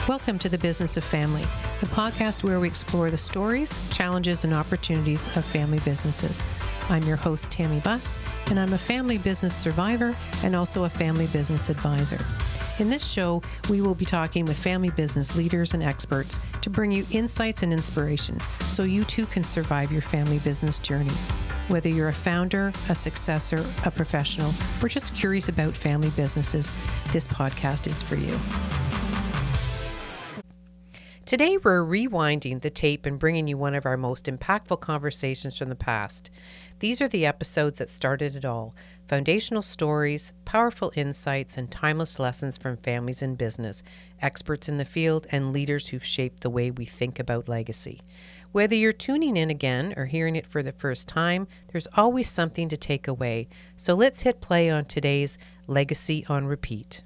Welcome to The Business of Family, the podcast where we explore the stories, challenges, and opportunities of family businesses. I'm your host, Tammy Buss, and I'm a family business survivor and also a family business advisor. In this show, we will be talking with family business leaders and experts to bring you insights and inspiration so you too can survive your family business journey. Whether you're a founder, a successor, a professional, or just curious about family businesses, this podcast is for you. Today, we're rewinding the tape and bringing you one of our most impactful conversations from the past. These are the episodes that started it all, foundational stories, powerful insights, and timeless lessons from families in business, experts in the field, and leaders who've shaped the way we think about legacy. Whether you're tuning in again or hearing it for the first time, there's always something to take away. So let's hit play on today's Legacy on Repeat.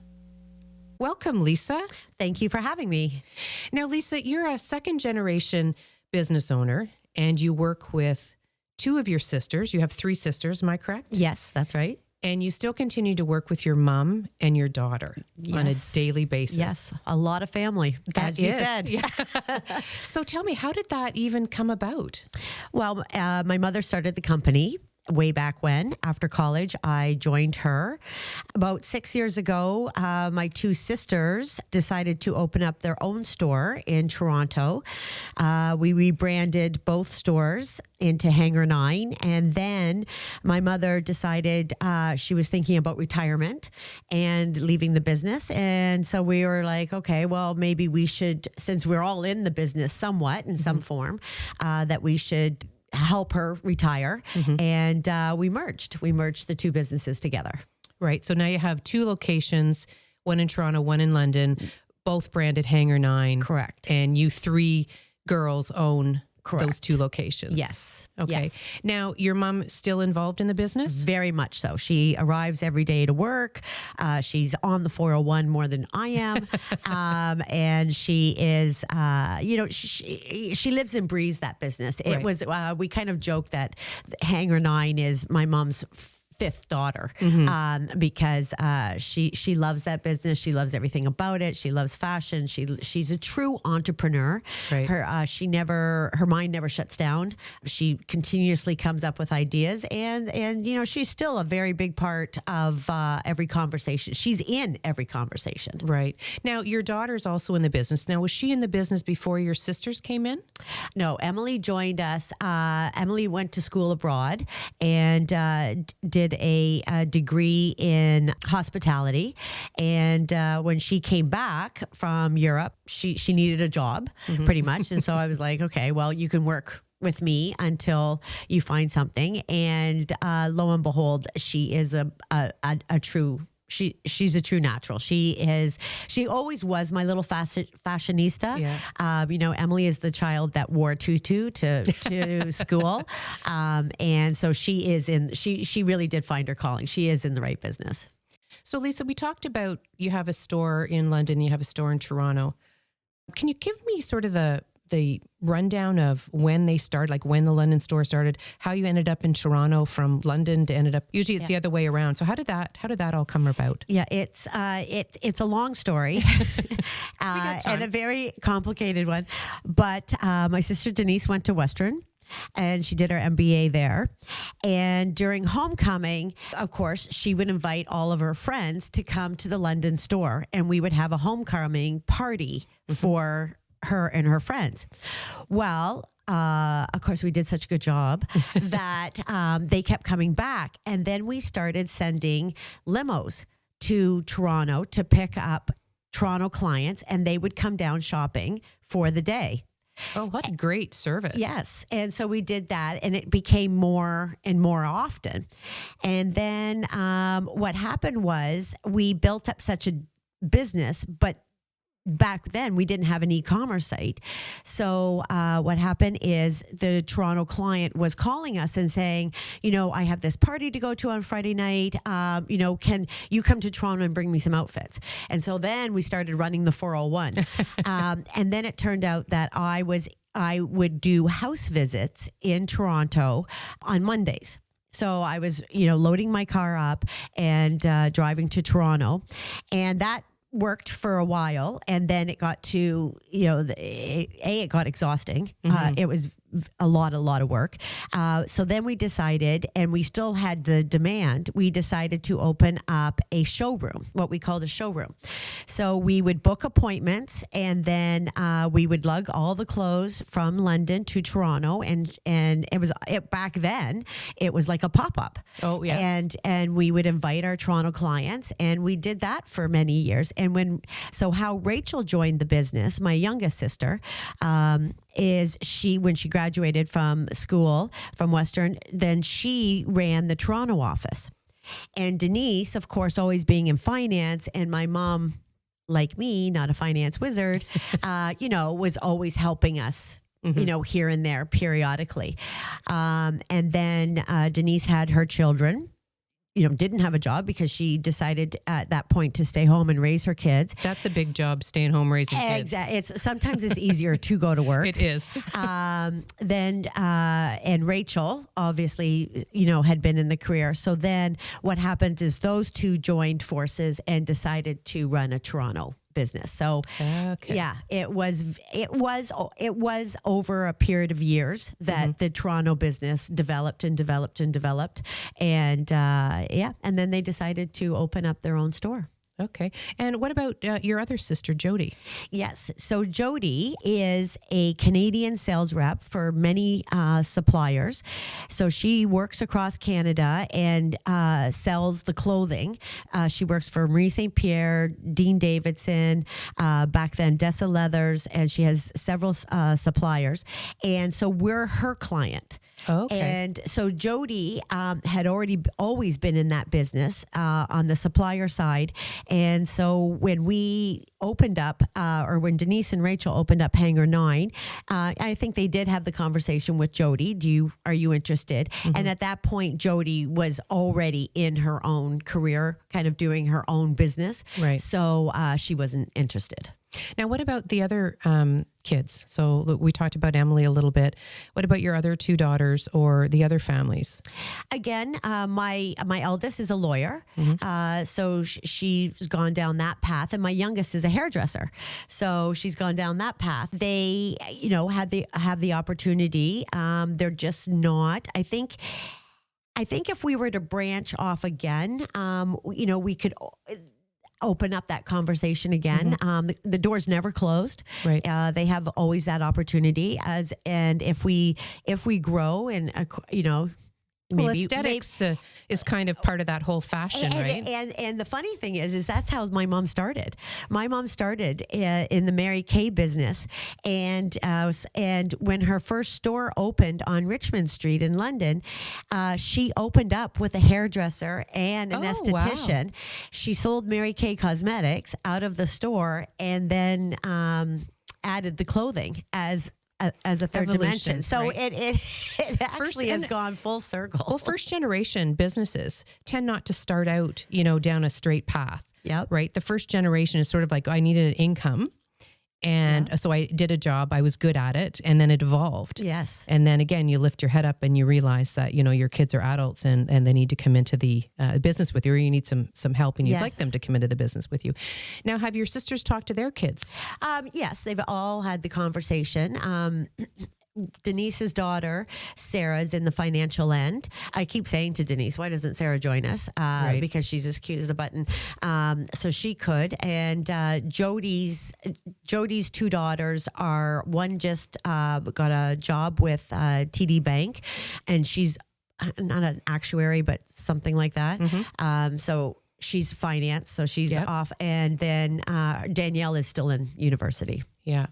Welcome, Lisa. Thank you for having me. Now, Lisa, you're a second-generation business owner, and you work with two of your sisters. You have three sisters, am I correct? Yes, that's right. And you still continue to work with your mom and your daughter on a daily basis. Yes, a lot of family, as you said. Yeah. So tell me, how did that even come about? Well, my mother started the company way back when. After college, I joined her. About 6 years ago, my two sisters decided to open up their own store in Toronto. We rebranded both stores into Hangar 9. And then my mother decided she was thinking about retirement and leaving the business. And so we were like, okay, well, maybe we should, since we're all in the business somewhat in some form, that we should help her retire. And we merged the two businesses together. Right. So now you have two locations, one in Toronto, one in London, both branded Hangar 9. Correct. And you three girls own Correct. those two locations. Yes. Okay. Yes. Now, your mom still involved in the business? Very much so. She arrives every day to work. She's on the 401 more than I am. And she is, she lives and breathes that business. It Right. was, we kind of joke that Hangar 9 is my mom's fifth daughter, because she loves that business. She loves everything about it. She loves fashion. She's a true entrepreneur. Right. Her mind never shuts down. She continuously comes up with ideas, and she's still a very big part of every conversation. She's in every conversation. Right. Now, your daughter's also in the business. Now, was she in the business before your sisters came in? No, Emily joined us. Emily went to school abroad and did a degree in hospitality. And when she came back from Europe, she needed a job pretty much. And so I was like, okay, well, you can work with me until you find something. And lo and behold, she is a true She's a true natural. She always was my little fashionista. Yeah. Emily is the child that wore a tutu to school. And so she really did find her calling. She is in the right business. So, Lisa, we talked about you have a store in London, you have a store in Toronto. Can you give me sort of the rundown of when they started, like when the London store started, how you ended up in Toronto from London to ended up, usually it's the other way around. So how did that all come about? Yeah, it's a long story and a very complicated one. But my sister Denise went to Western, and she did her MBA there. And during homecoming, of course, she would invite all of her friends to come to the London store, and we would have a homecoming party for her and her friends. Well, of course, we did such a good job that they kept coming back. And then we started sending limos to Toronto to pick up Toronto clients, and they would come down shopping for the day. Oh, what a great service. Yes. And so we did that, and it became more and more often. And then what happened was we built up such a business, but back then we didn't have an e-commerce site. So what happened is the Toronto client was calling us and saying, I have this party to go to on Friday night. Can you come to Toronto and bring me some outfits? And so then we started running the 401. And then it turned out that I would do house visits in Toronto on Mondays. So I was, loading my car up and driving to Toronto, and that worked for a while, and then it got to, it got exhausting. It was a lot of work. So then we decided, and we still had the demand, we decided to open up a showroom, what we called a showroom. So we would book appointments, and then we would lug all the clothes from London to Toronto, and back then it was like a pop-up. Oh yeah. And we would invite our Toronto clients, and we did that for many years. And how Rachel joined the business, my youngest sister, is when she graduated from school from Western, then she ran the Toronto office. And Denise, of course, always being in finance, and my mom, like me, not a finance wizard, was always helping us, here and there periodically. And then Denise had her children. Didn't have a job because she decided at that point to stay home and raise her kids. That's a big job, staying home raising kids. Exactly. Sometimes it's easier to go to work. It is. And Rachel obviously, had been in the career. So then what happened is those two joined forces and decided to run a Toronto business. So yeah, it was over a period of years that the Toronto business developed. And and then they decided to open up their own store. Okay. And what about your other sister, Jody? Yes. So Jody is a Canadian sales rep for many suppliers. So she works across Canada and sells the clothing. She works for Marie St. Pierre, Dean Davidson, back then Dessa Leathers, and she has several suppliers. And so we're her client. Oh, okay. And so Jody had always been in that business on the supplier side. And so when we opened up, or when Denise and Rachel opened up Hangar 9, I think they did have the conversation with Jody. Are you interested? Mm-hmm. And at that point, Jody was already in her own career, kind of doing her own business. Right. So she wasn't interested. Now, what about the other kids? So we talked about Emily a little bit. What about your other two daughters or the other families? Again, my eldest is a lawyer, so she's gone down that path, and my youngest is a hairdresser, so she's gone down that path. They, have the opportunity. They're just not. I think if we were to branch off again, we could open up that conversation again. The door's never closed. Right. They have always that opportunity and if we grow and, aesthetics is kind of part of that whole fashion, right? And the funny thing is that's how my mom started. My mom started in the Mary Kay business, and when her first store opened on Richmond Street in London, she opened up with a hairdresser and an esthetician. Wow. She sold Mary Kay cosmetics out of the store, and then added the clothing as a third dimension. So right. it actually has gone full circle. Well, first generation businesses tend not to start out, down a straight path. Yep. Right. The first generation is sort of like, I needed an income. And so I did a job, I was good at it, and then it evolved. Yes. And then again, you lift your head up and you realize that, your kids are adults and they need to come into the business with you, or you need some help and you'd like them to come into the business with you. Now, have your sisters talked to their kids? Yes, they've all had the conversation. Denise's daughter, Sarah's in the financial end. I keep saying to Denise, why doesn't Sarah join us? Right. Because she's as cute as a button. So she could. And Jody's two daughters are, one just got a job with TD Bank, and she's not an actuary, but something like that. Mm-hmm. So she's finance, so she's off. And then Danielle is still in university. Yeah.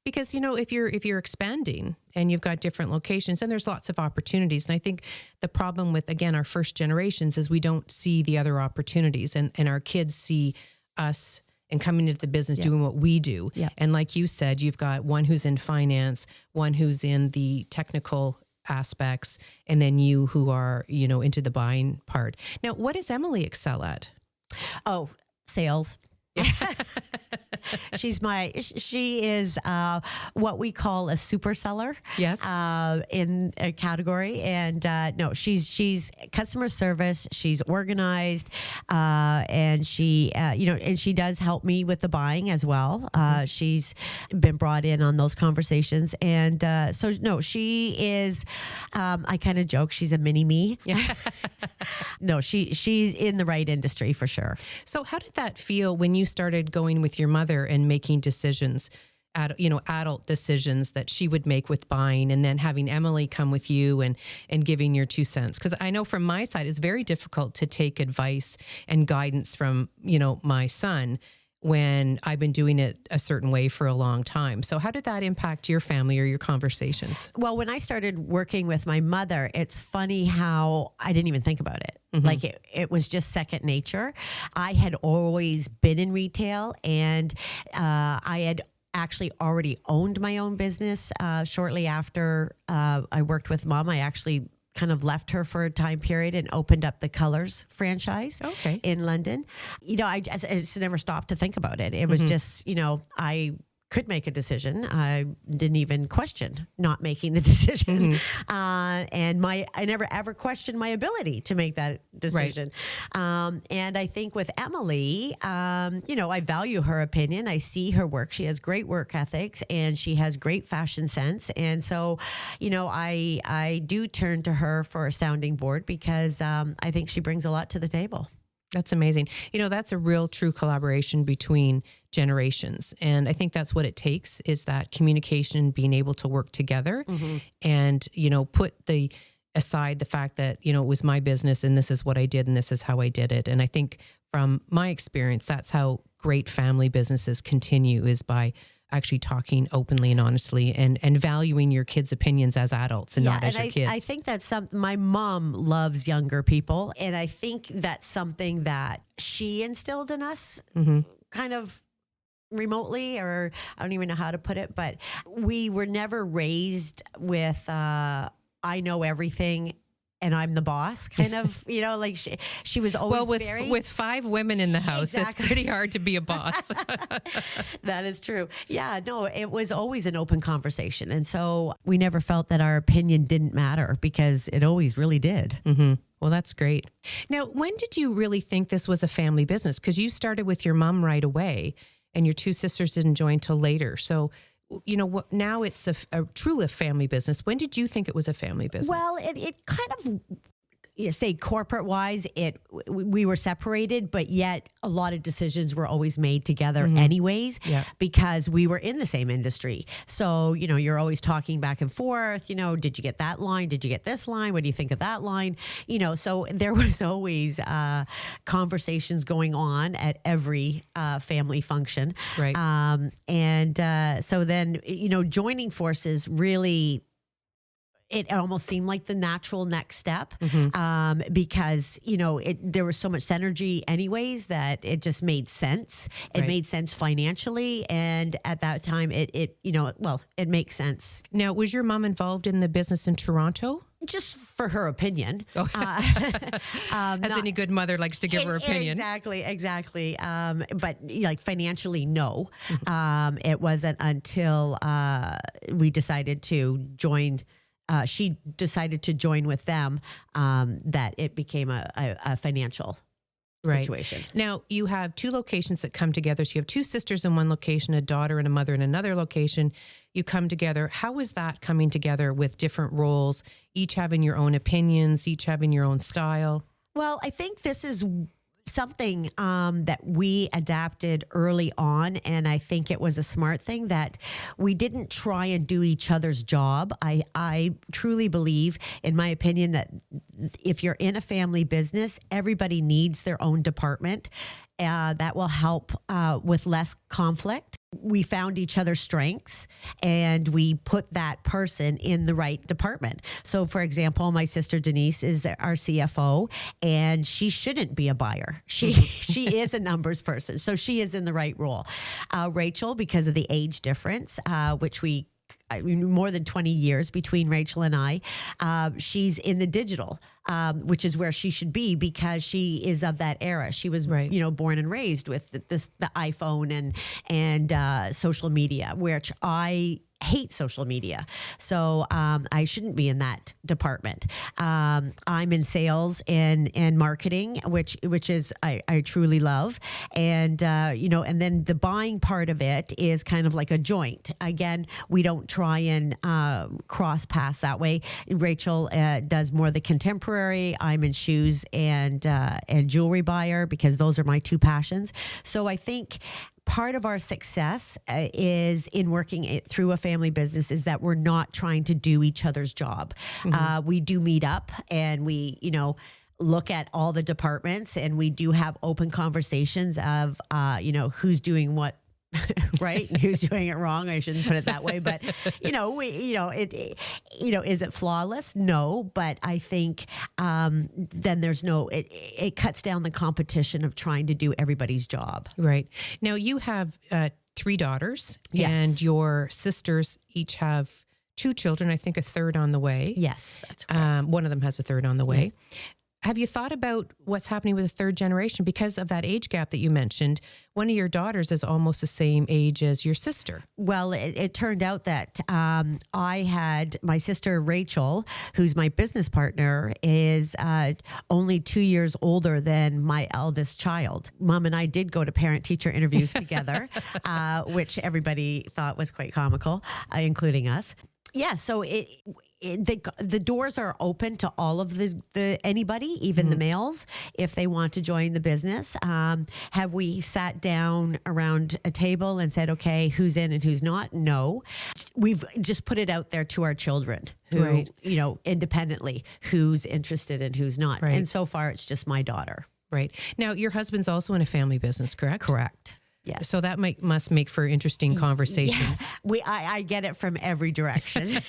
Because, if you're expanding and you've got different locations, and there's lots of opportunities. And I think the problem with, again, our first generations is we don't see the other opportunities, and our kids see us and coming into the business doing what we do. Yeah. And like you said, you've got one who's in finance, one who's in the technical aspects, and then you who are, into the buying part. Now, what does Emily excel at? Oh, sales. She is what we call a super seller. Yes. In a category. And no, she's customer service. She's organized. And she, and she does help me with the buying as well. She's been brought in on those conversations. And so, no, she is, I kind of joke, she's a mini me. Yeah. No, she's in the right industry for sure. So how did that feel when you started going with your mother and making decisions, adult decisions that she would make with buying, and then having Emily come with you and giving your 2 cents? Because I know from my side, it's very difficult to take advice and guidance from, my son when I've been doing it a certain way for a long time. So how did that impact your family or your conversations? Well, when I started working with my mother, it's funny how I didn't even think about it. Mm-hmm. Like it was just second nature. I had always been in retail, and I had actually already owned my own business. Shortly after I worked with Mom, I actually kind of left her for a time period and opened up the Colors franchise in London. I just never stopped to think about it. It was just, I could make a decision. I didn't even question not making the decision. And I never ever questioned my ability to make that decision. Right. And I think with Emily, I value her opinion. I see her work. She has great work ethics and she has great fashion sense. And so, I do turn to her for a sounding board because I think she brings a lot to the table. That's amazing. That's a real true collaboration between generations. And I think that's what it takes, is that communication, being able to work together and, put aside the fact that, it was my business and this is what I did and this is how I did it. And I think from my experience, that's how great family businesses continue, is by actually talking openly and honestly and valuing your kids' opinions as adults and not as your kids. I think that's my mom loves younger people. And I think that's something that she instilled in us kind of remotely, or I don't even know how to put it, but we were never raised with, I know everything and I'm the boss kind of, like she was always with 5 women in the house, It's pretty hard to be a boss. That is true. Yeah, no, it was always an open conversation. And so we never felt that our opinion didn't matter, because it always really did. Well, that's great. Now, when did you really think this was a family business? Because you started with your mom right away and your 2 sisters didn't join till later. So now it's a truly family business. When did you think it was a family business? Well, it kind of, say corporate wise, we were separated, but yet a lot of decisions were always made together anyways, because we were in the same industry. So, you're always talking back and forth, did you get that line? Did you get this line? What do you think of that line? So there was always conversations going on at every family function. Right. So then, joining forces really, it almost seemed like the natural next step, because, there was so much synergy anyways that it just made sense. It made sense financially. And at that time, it makes sense. Now, was your mom involved in the business in Toronto? Just for her opinion. As any good mother likes to give her opinion. Exactly. But financially, no. It wasn't until we decided to join. She decided to join with them, that it became a financial situation. Now, you have 2 locations that come together. So you have 2 sisters in one location, a daughter and a mother in another location. You come together. How is that coming together with different roles, each having your own opinions, each having your own style? Well, I think this is something that we adapted early on, and I think it was a smart thing that we didn't try and do each other's job. I truly believe, in my opinion, that if you're in a family business, everybody needs their own department. That will help with less conflict. We found each other's strengths and we put that person in the right department. So, for example, my sister Denise is our CFO, and she shouldn't be a buyer. She is a numbers person, so she is in the right role. Rachel, because of the age difference, which we more than 20 years between Rachel and I. She's in the digital, which is where she should be because she is of that era. She was, born and raised with the iPhone and social media, which I hate social media. So I shouldn't be in that department. I'm in sales and marketing, which is I truly love. And, and then the buying part of it is kind of like a joint. Again, we don't try and cross paths that way. Rachel does more the contemporary. I'm in shoes and jewelry buyer because those are my two passions. So I think part of our success is in working it through a family business is that we're not trying to do each other's job. We do meet up and we, look at all the departments and we do have open conversations of, who's doing what. Right? Who's doing it wrong? I shouldn't put it that way, but is it flawless? No, but I think then there's it cuts down the competition of trying to do everybody's job. Right. Now you have 3 daughters, yes, and your sisters each have 2 children. I think a third on the way. Yes, that's correct. One of them has a third on the way. Yes. Have you thought about what's happening with the third generation because of that age gap that you mentioned? One of your daughters is almost the same age as your sister. Well, it turned out that I had my sister Rachel, who's my business partner, is only 2 years older than my eldest child. Mom and I did go to parent-teacher interviews together, which everybody thought was quite comical, including us. Yeah, so the doors are open to all of the anybody, even the males, if they want to join the business. Have we sat down around a table and said, okay, who's in and who's not? No. We've just put it out there to our children who, right, independently, who's interested and who's not. Right. And so far, it's just my daughter. Right. Now, your husband's also in a family business, correct? Correct. Yes. So that must make for interesting conversations. Yeah. I get it from every direction.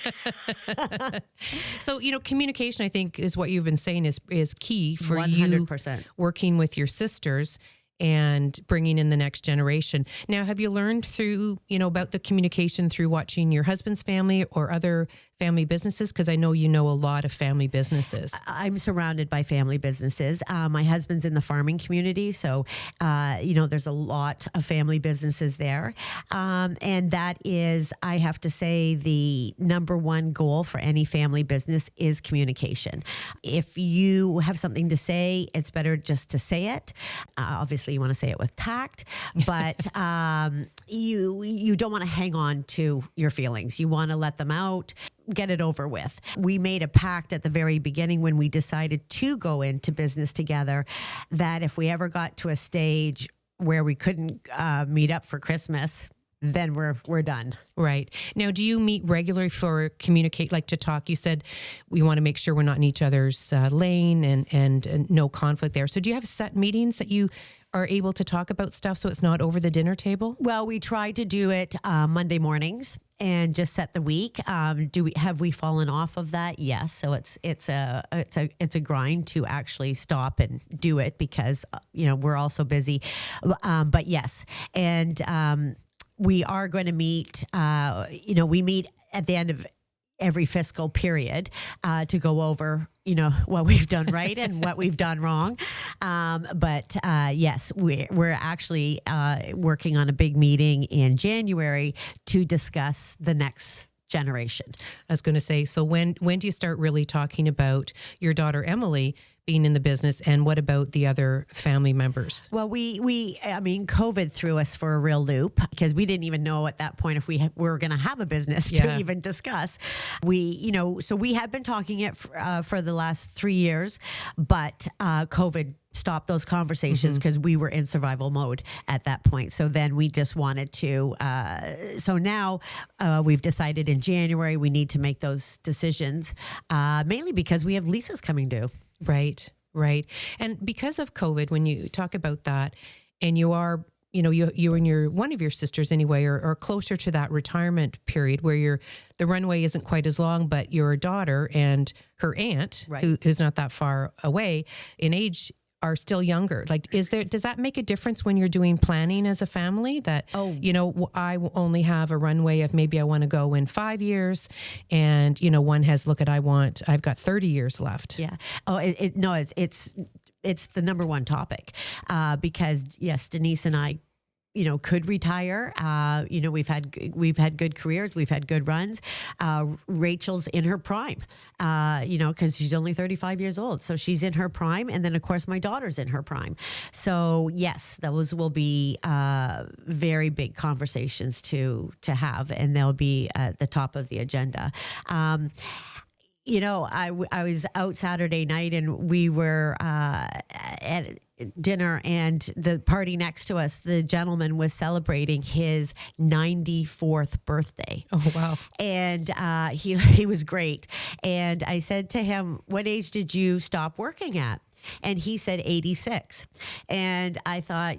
So, communication, I think, is what you've been saying is key for 100%. You working with your sisters and bringing in the next generation. Now, have you learned through, about the communication through watching your husband's family or other family businesses? Because I know you know a lot of family businesses. I'm surrounded by family businesses. My husband's in the farming community, so there's a lot of family businesses there, and that is, I have to say, the number one goal for any family business is communication. If you have something to say, it's better just to say it. Obviously, you want to say it with tact, but you don't want to hang on to your feelings. You want to let them out. Get it over with. We made a pact at the very beginning when we decided to go into business together that if we ever got to a stage where we couldn't meet up for Christmas, then we're done. Right. Now, do you meet regularly for communicate, like to talk? You said we want to make sure we're not in each other's lane and no conflict there. So do you have set meetings that you are able to talk about stuff so it's not over the dinner table? Well, we try to do it Monday mornings and just set the week. Have we fallen off of that? Yes. So it's a grind to actually stop and do it because we're all so busy. But yes, and we are going to meet. We meet at the end of every fiscal period to go over what we've done right and what we've done wrong. But yes, we're actually working on a big meeting in January to discuss the next generation. I was going to say, so when do you start really talking about your daughter Emily being in the business, and what about the other family members? Well, COVID threw us for a real loop because we didn't even know at that point if we were going to have a business to even discuss. So we had been talking it for the last 3 years, but COVID stopped those conversations because we were in survival mode at that point. So then we just wanted to, so now we've decided in January we need to make those decisions, mainly because we have leases coming due. Right. And because of COVID, when you talk about that, and you are, you and one of your sisters anyway are closer to that retirement period where the runway isn't quite as long, but your daughter and her aunt, who's not that far away in age, are still younger. Like, does that make a difference when you're doing planning as a family that, I will only have a runway of maybe I want to go in 5 years, and, one has, I've got 30 years left. Yeah. Oh, it's the number one topic, because yes, Denise and I, could retire. We've had good careers. We've had good runs. Rachel's in her prime, because she's only 35 years old. So she's in her prime. And then, of course, my daughter's in her prime. So, yes, those will be very big conversations to have, and they'll be at the top of the agenda. I was out Saturday night, and we were at dinner, and the party next to us, the gentleman was celebrating his 94th birthday. Oh, wow. And he was great. And I said to him, "What age did you stop working at?" And he said 86. And I thought,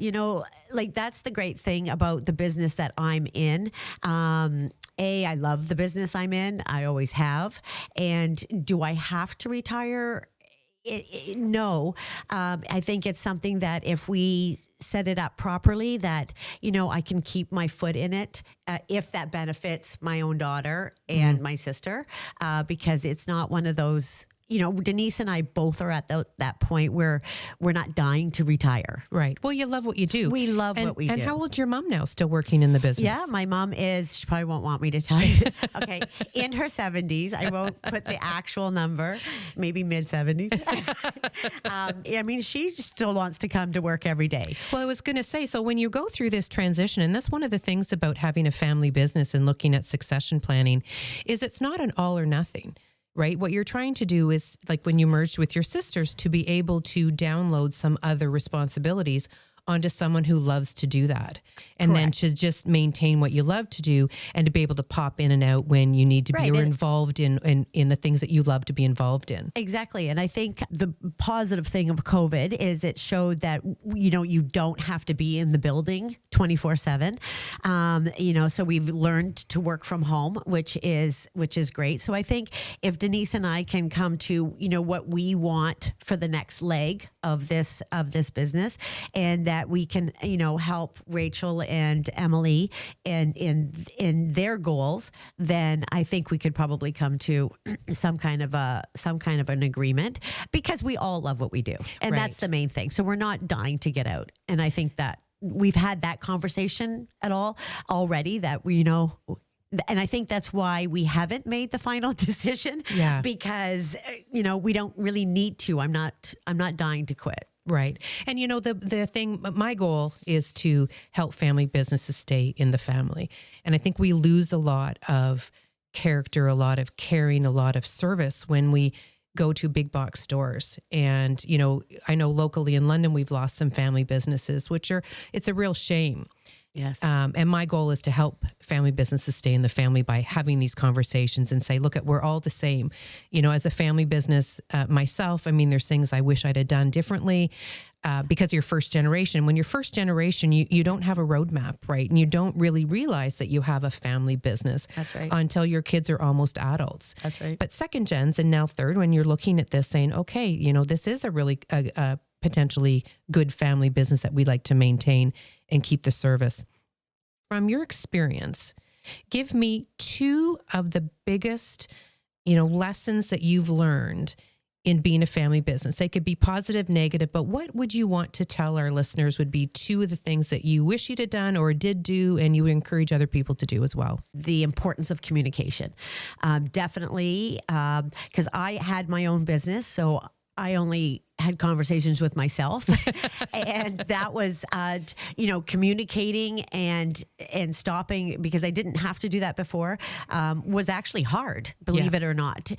that's the great thing about the business that I'm in. I love the business I'm in. I always have. And do I have to retire? No. I think it's something that if we set it up properly, that, I can keep my foot in it, if that benefits my own daughter and my sister, because it's not one of those. Denise and I both are at that point where we're not dying to retire. Right. Well, you love what you do. We love what we do. And how old's your mom now, still working in the business? Yeah, my mom she probably won't want me to tell you. Okay, in her 70s. I won't put the actual number, maybe mid 70s. She still wants to come to work every day. Well, I was going to say, so when you go through this transition, and that's one of the things about having a family business and looking at succession planning, is it's not an all or nothing. Right? What you're trying to do is, like when you merged with your sisters, to be able to download some other responsibilities onto someone who loves to do that. And Correct. Then to just maintain what you love to do, and to be able to pop in and out when you need to be, or involved in the things that you love to be involved in. Exactly. And I think the positive thing of COVID is it showed that, you don't have to be in the building 24/7. So we've learned to work from home, which is great. So I think if Denise and I can come to, what we want for the next leg of this business, and that we can, help Rachel and Emily in their goals, then I think we could probably come to some kind of an agreement, because we all love what we do. And that's the main thing. So we're not dying to get out. And I think that we've had that conversation already, that we, and I think that's why we haven't made the final decision. Yeah. Because, we don't really need to. I'm not dying to quit. Right. And the thing, my goal is to help family businesses stay in the family. And I think we lose a lot of character, a lot of caring, a lot of service when we go to big box stores. And, I know locally in London, we've lost some family businesses, it's a real shame. Yes. And my goal is to help family businesses stay in the family by having these conversations and say, look, we're all the same. As a family business myself, there's things I wish I'd have done differently, because you're first generation. When you're first generation, you don't have a roadmap, right? And you don't really realize that you have a family business. That's right. Until your kids are almost adults. That's right. But second gens, and now third, when you're looking at this saying, okay, this is a really potentially good family business that we'd like to maintain and keep the service. From your experience, give me two of the biggest, lessons that you've learned in being a family business. They could be positive, negative, but what would you want to tell our listeners would be two of the things that you wish you'd have done or did do, and you would encourage other people to do as well? The importance of communication. Definitely, because I had my own business, so I only had conversations with myself, and that was, communicating and stopping, because I didn't have to do that before, was actually hard, believe it or not,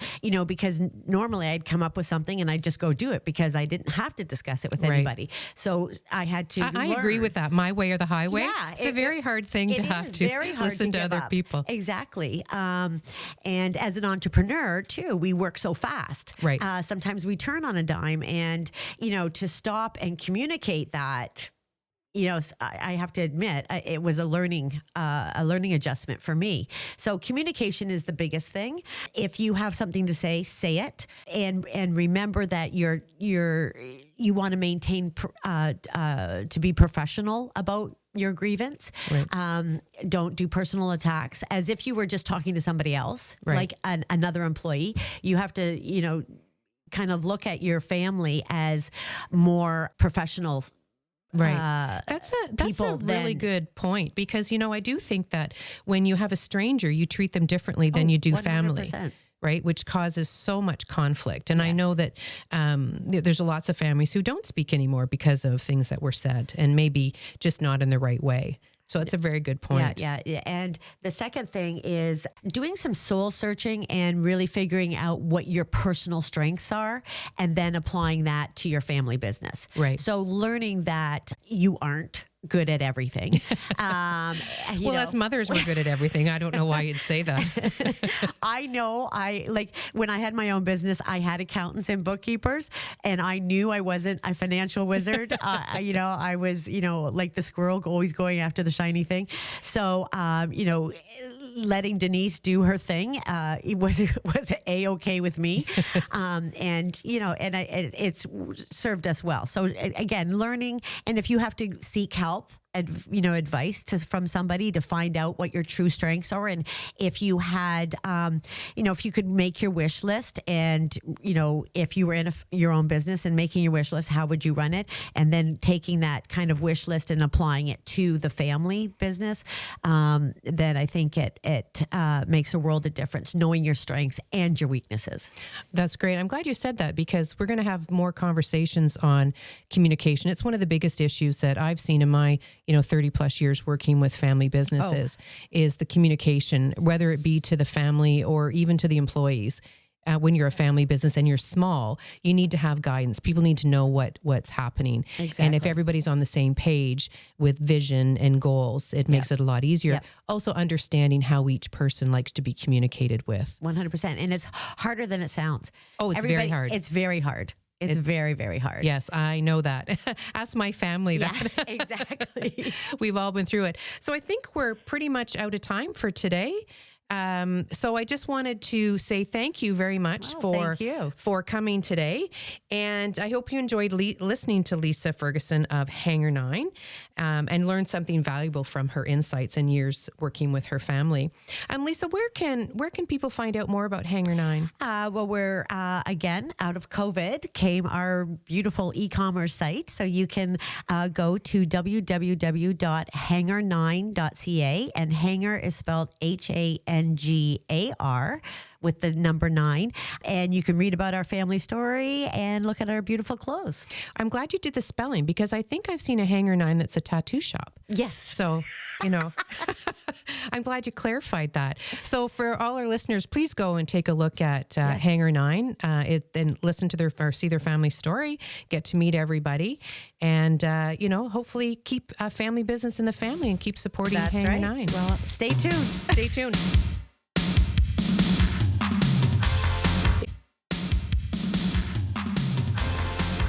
because normally I'd come up with something and I'd just go do it because I didn't have to discuss it with anybody. So I had to I agree with that. My way or the highway. Yeah, it's a very hard thing to have to listen to other people. Exactly. And as an entrepreneur too, we work so fast. Right. Sometimes we turn on a dime, and, to stop and communicate that, I have to admit, it was a learning adjustment for me. So communication is the biggest thing. If you have something to say it, and remember that you want to maintain to be professional about your grievance. Right. Don't do personal attacks as if you were just talking to somebody else, Right. like another employee. You have to, kind of look at your family as more professionals. Right. That's a really good point, because, I do think that when you have a stranger, you treat them differently than you do 100%. family. Right, which causes so much conflict. And I know that there's lots of families who don't speak anymore because of things that were said, and maybe just not in the right way. So it's a very good point. Yeah. And the second thing is doing some soul searching and really figuring out what your personal strengths are, and then applying that to your family business. Right. So learning that you aren't good at everything. As mothers, we're good at everything. I don't know why you'd say that. I know. When I had my own business, I had accountants and bookkeepers, and I knew I wasn't a financial wizard. I was, like the squirrel always going after the shiny thing. So, letting Denise do her thing, it was A-okay with me. It's served us well. So again, learning, and if you have to seek help, advice from somebody to find out what your true strengths are. And if you had, if you could make your wish list, and, if you were in your own business and making your wish list, how would you run it? And then taking that kind of wish list and applying it to the family business, then I think it makes a world of difference, knowing your strengths and your weaknesses. That's great. I'm glad you said that, because we're going to have more conversations on communication. It's one of the biggest issues that I've seen in my 30 plus years working with family businesses, is the communication, whether it be to the family or even to the employees. When you're a family business and you're small, you need to have guidance. People need to know what's happening. Exactly. And if everybody's on the same page with vision and goals, it makes it a lot easier. Yep. Also understanding how each person likes to be communicated with. 100%. And it's harder than it sounds. Oh, it's very hard. It's very hard. It's very, very hard. Yes, I know that. Ask my family that. Yeah, exactly. We've all been through it. So I think we're pretty much out of time for today. So I just wanted to say thank you very much for coming today. And I hope you enjoyed listening to Lisa Ferguson of Hangar 9 and learned something valuable from her insights and years working with her family. Lisa, where can people find out more about Hangar 9? We're, again, out of COVID came our beautiful e-commerce site. So you can go to www.hangar9.ca, and Hangar is spelled Hangar with the number 9. And you can read about our family story and look at our beautiful clothes. I'm glad you did the spelling, because I think I've seen a Hangar 9 that's a tattoo shop. Yes. So, I'm glad you clarified that. So for all our listeners, please go and take a look at Hangar 9 and listen to see their family story, get to meet everybody, and, hopefully keep a family business in the family and keep supporting Hangar 9. Well, stay tuned. Stay tuned.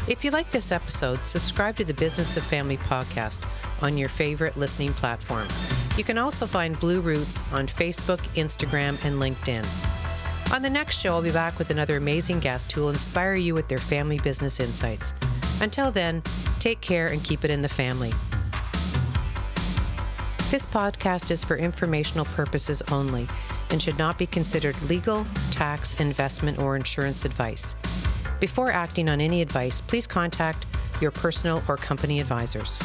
If you like this episode, subscribe to the Business of Family podcast on your favorite listening platform. You can also find Blue Roots on Facebook, Instagram, and LinkedIn. On the next show, I'll be back with another amazing guest who will inspire you with their family business insights. Until then, take care and keep it in the family. This podcast is for informational purposes only and should not be considered legal, tax, investment, or insurance advice. Before acting on any advice, please contact your personal or company advisors.